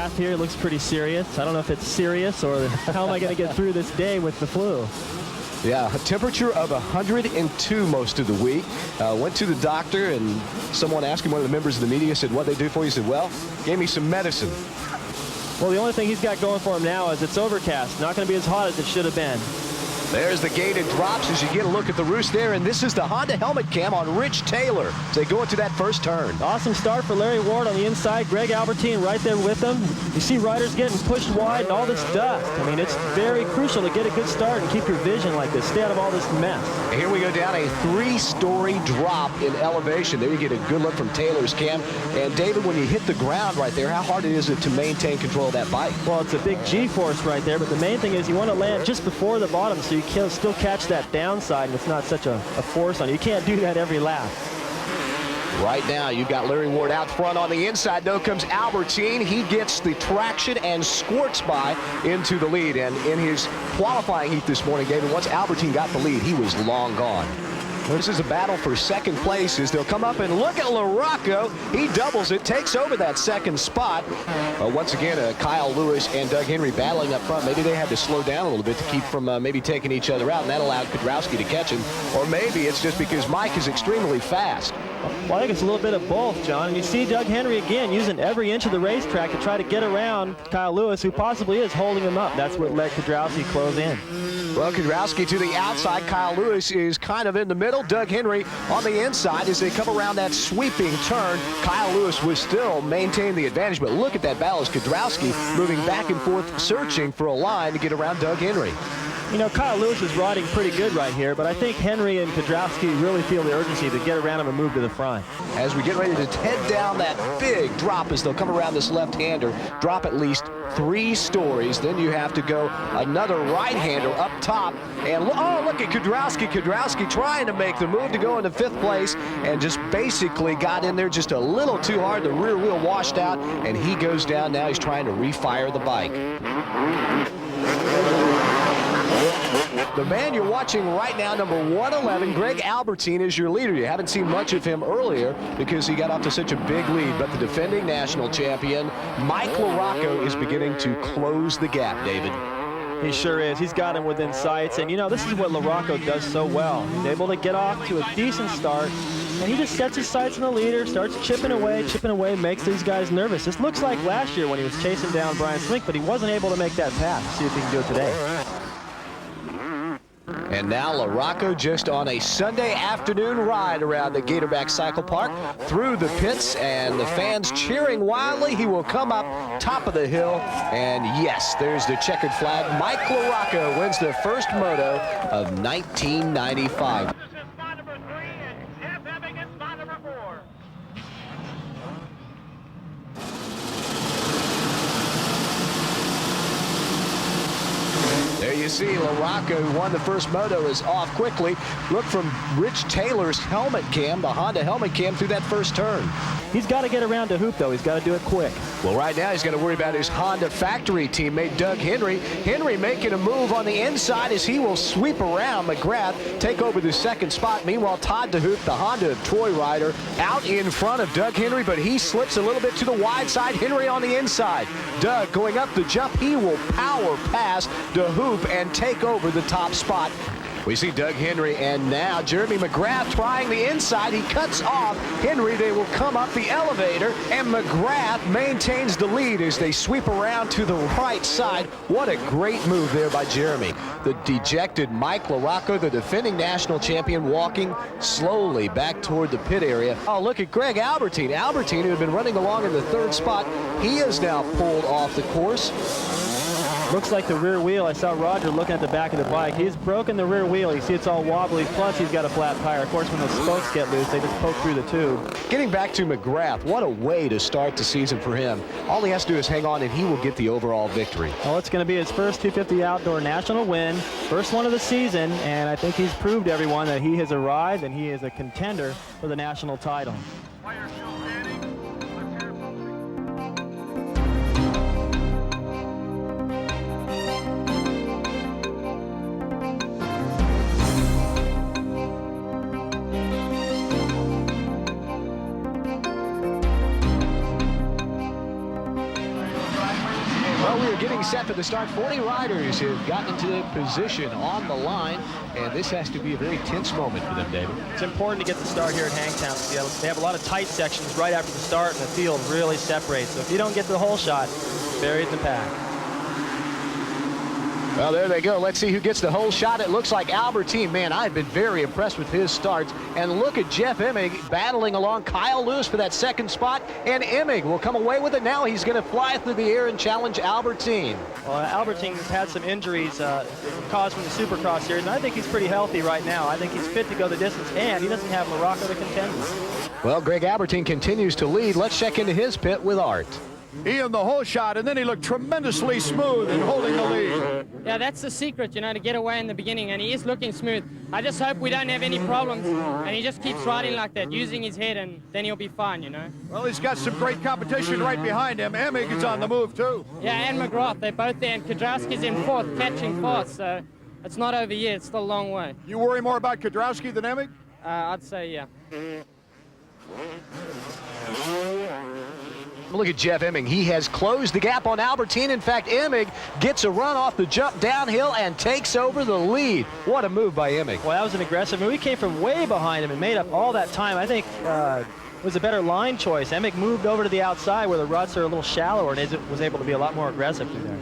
McGrath here. Looks pretty serious. I don't know if it's serious or how am I going to get through this day with the flu. Yeah, a temperature of 102 most of the week. Went to the doctor, and someone asked him, one of the members of the media said, what they do for you? He said, well, gave me some medicine. Well, the only thing he's got going for him now is it's overcast. Not going to be as hot as it should have been. There's the gated drops as you get a look at the roost there, and this is the Honda helmet cam on Rich Taylor as they go into that first turn. Awesome start for Larry Ward on the inside. Greg Albertine right there with him. You see riders getting pushed wide and all this dust. I mean, it's very crucial to get a good start and keep your vision like this. Stay out of all this mess. And here we go down a 3-story drop in elevation. There you get a good look from Taylor's cam. And David, when you hit the ground right there, how hard is it to maintain control of that bike? Well, it's a big G-force right there, but the main thing is you want to land just before the bottom so you can still catch that downside and it's not such a force on you. You can't do that every lap. Right now, you've got Larry Ward out front on the inside. Though comes Albertine. He gets the traction and squirts by into the lead. And in his qualifying heat this morning, David, once Albertine got the lead, he was long gone. This is a battle for second place as they'll come up and look at LaRocco. He doubles it, takes over that second spot. Once again, Kyle Lewis and Doug Henry battling up front. Maybe they had to slow down a little bit to keep from maybe taking each other out, and that allowed KIEDROWSKI to catch him. Or maybe it's just because Mike is extremely fast. Well, I think it's a little bit of both, John. And you see Doug Henry again using every inch of the racetrack to try to get around Kyle Lewis, who possibly is holding him up. That's what let KIEDROWSKI close in. Well, KIEDROWSKI to the outside. Kyle Lewis is kind of in the middle. Doug Henry on the inside as they come around that sweeping turn. Kyle Lewis was still maintaining the advantage, but look at that battle as KIEDROWSKI moving back and forth, searching for a line to get around Doug Henry. You know, Kyle Lewis is riding pretty good right here, but I think Henry and KIEDROWSKI really feel the urgency to get around him and move to the front. As we get ready to head down that big drop as they'll come around this left-hander, drop at least 3 stories. Then you have to go another right-hander up top. And oh, look at KIEDROWSKI. KIEDROWSKI trying to make the move to go into 5th place and just basically got in there just a little too hard. The rear wheel washed out, and he goes down. Now he's trying to refire the bike. The man you're watching right now, number 111, Greg Albertine, is your leader. You haven't seen much of him earlier because he got off to such a big lead, but the defending national champion, Mike LaRocco, is beginning to close the gap, David. He sure is. He's got him within sights, and you know, this is what LaRocco does so well. He's able to get off to a decent start, and he just sets his sights on the leader, starts chipping away, makes these guys nervous. This looks like last year when he was chasing down Brian Swink, but he wasn't able to make that pass. See if he can do it today. And now LaRocco just on a Sunday afternoon ride around the Gatorback Cycle Park through the pits, and the fans cheering wildly. He will come up top of the hill, and yes, there's the checkered flag. Mike LaRocco wins the first moto of 1995. There you see LaRocco, who won the first moto, is off quickly. Look from Rich Taylor's helmet cam, the Honda helmet cam, through that first turn. He's got to get around to Hoop, though. He's got to do it quick. Well, right now he's got to worry about his Honda factory teammate, Doug Henry. Henry making a move on the inside as he will sweep around McGrath, take over the second spot. Meanwhile, Todd DeHoop, the Honda of Troy rider, out in front of Doug Henry, but he slips a little bit to the wide side. Henry on the inside. Doug going up the jump. He will power past DeHoop and take over the top spot. We see Doug Henry and now Jeremy McGrath trying the inside. He cuts off Henry. They will come up the elevator, and McGrath maintains the lead as they sweep around to the right side. What a great move there by Jeremy. The dejected Mike LaRocco, the defending national champion, walking slowly back toward the pit area. Oh, look at Greg Albertine. Albertine, who had been running along in the 3rd spot, he is now pulled off the course. Looks like the rear wheel. I saw Roger looking at the back of the bike. He's broken the rear wheel. You see it's all wobbly, plus he's got a flat tire. Of course, when those spokes get loose, they just poke through the tube. Getting back to McGrath, what a way to start the season for him. All he has to do is hang on, and he will get the overall victory. Well, it's going to be his first 250 Outdoor National win, first one of the season, and I think he's proved to everyone that he has arrived and he is a contender for the national title. getting set for the start. 40 riders have gotten into position on the line, and this has to be a very tense moment for them, David. It's important to get the start here at HANGTOWN. They have a lot of tight sections right after the start, and the field really separates. So if you don't get the whole shot, buried in the pack. Well, there they go. Let's see who gets the whole shot. It looks like Albertine. Man, I've been very impressed with his starts. And look at Jeff Emig battling along Kyle Lewis for that second spot. And Emig will come away with it now. He's going to fly through the air and challenge Albertine. Well, Albertine's had some injuries caused from the Supercross series, and I think he's pretty healthy right now. I think he's fit to go the distance, and he doesn't have LaRocco to contend with. Well, Greg Albertine continues to lead. Let's check into his pit with Art. Ian, the whole shot, and then he looked tremendously smooth in holding the lead. Yeah, that's the secret, you know, to get away in the beginning, and he is looking smooth. I just hope we don't have any problems, and he just keeps riding like that, using his head, and then he'll be fine, you know. Well, he's got some great competition right behind him. Emig is on the move, too. Yeah, and McGrath, they're both there, and Kiedrowski's in fourth, catching fourth, so it's not over yet. It's still a long way. You worry more about Kiedrowski than Emig? I'd say, yeah. Look at Jeff Emig. He has closed the gap on Albertine. In fact, Emig gets a run off the jump downhill and takes over the lead. What a move by Emig. Well, that was an aggressive move. He came from way behind him and made up all that time. I think it was a better line choice. Emig moved over to the outside where the ruts are a little shallower and was able to be a lot more aggressive through there.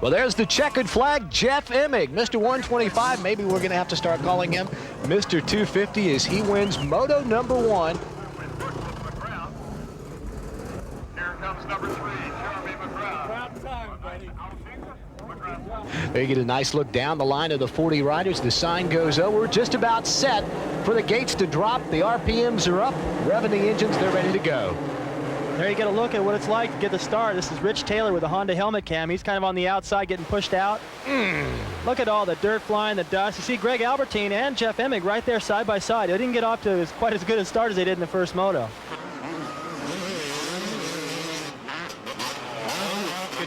Well, there's the checkered flag, Jeff Emig, Mr. 125. Maybe we're going to have to start calling him Mr. 250 as he wins Moto #1. There you get a nice look down the line of the 40 riders. The sign goes over, just about set for the gates to drop. The RPMs are up, revving the engines, they're ready to go. There you get a look at what it's like to get the start. This is Rich Taylor with a Honda helmet cam. He's kind of on the outside getting pushed out. Look at all the dirt flying, the dust. You see Greg Albertine and Jeff Emig right there side by side. They didn't get off to quite as good a start as they did in the first moto.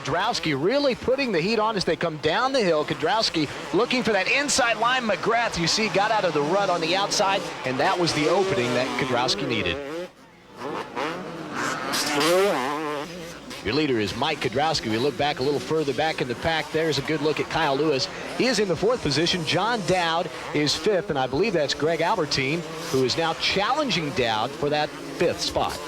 Kiedrowski really putting the heat on as they come down the hill. Kiedrowski looking for that inside line. McGrath, you see, got out of the rut on the outside, and that was the opening that Kiedrowski needed. Your leader is Mike Kiedrowski. We look back a little further back in the pack. There's a good look at Kyle Lewis. He is in the 4th position. John Dowd is 5th, and I believe that's Greg Albertine, who is now challenging Dowd for that 5th spot.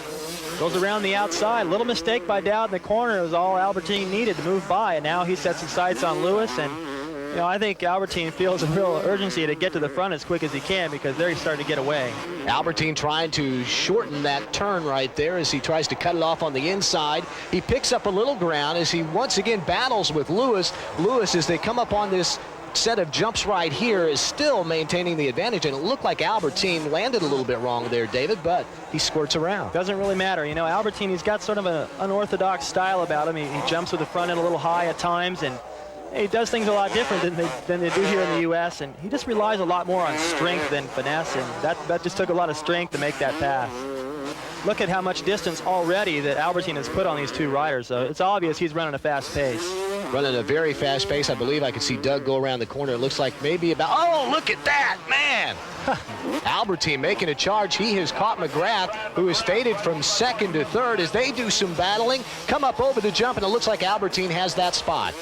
Goes around the outside. Little mistake by Dowd in the corner. It was all Albertine needed to move by, and now he sets his sights on Lewis. And you know, I think Albertine feels a real urgency to get to the front as quick as he can because they're starting to get away. Albertine trying to shorten that turn right there as he tries to cut it off on the inside. He picks up a little ground as he once again battles with Lewis. Lewis, as they come up on this set of jumps right here, is still maintaining the advantage, and it looked like Albertine landed a little bit wrong there, David, but he squirts around. Doesn't really matter. You know, Albertine, he's got sort of an unorthodox style about him. He jumps with the front end a little high at times, and he does things a lot different than they do here in the U.S., and he just relies a lot more on strength than finesse, and that just took a lot of strength to make that pass. Look at how much distance already that Albertine has put on these two riders, so it's obvious he's running a fast pace. Running a very fast pace. I believe I could see Doug go around the corner. It looks like maybe about, oh, look at that, man. Albertine making a charge. He has caught McGrath, who is faded from 2nd to 3rd as they do some battling, come up over the jump, and it looks like Albertine has that spot.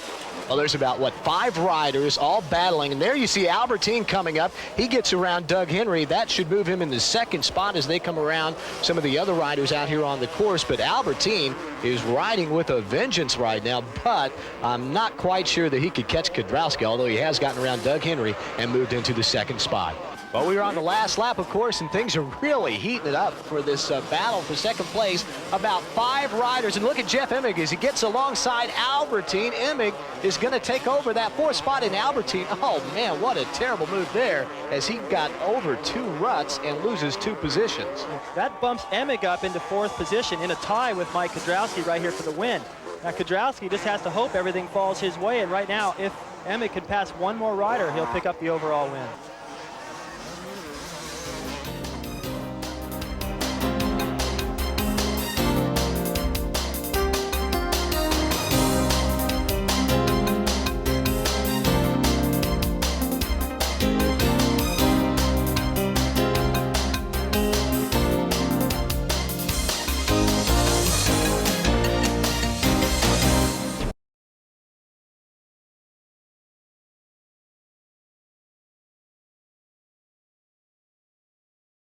Well, there's about, what, 5 riders all battling, and there you see Albertine coming up. He gets around Doug Henry. That should move him in the 2nd spot as they come around some of the other riders out here on the course. But Albertine is riding with a vengeance right now, but I'm not quite sure that he could catch Kiedrowski, although he has gotten around Doug Henry and moved into the 2nd spot. Well, we were on the last lap, of course, and things are really heating it up for this battle for 2nd place. About 5 riders, and look at Jeff Emig as he gets alongside Albertine. Emig is going to take over that 4th spot in Albertine. Oh, man, what a terrible move there as he got over 2 ruts and loses 2 positions. That bumps Emig up into 4th position in a tie with Mike Kiedrowski right here for the win. Now, Kiedrowski just has to hope everything falls his way, and right now, if Emig can pass one more rider, he'll pick up the overall win.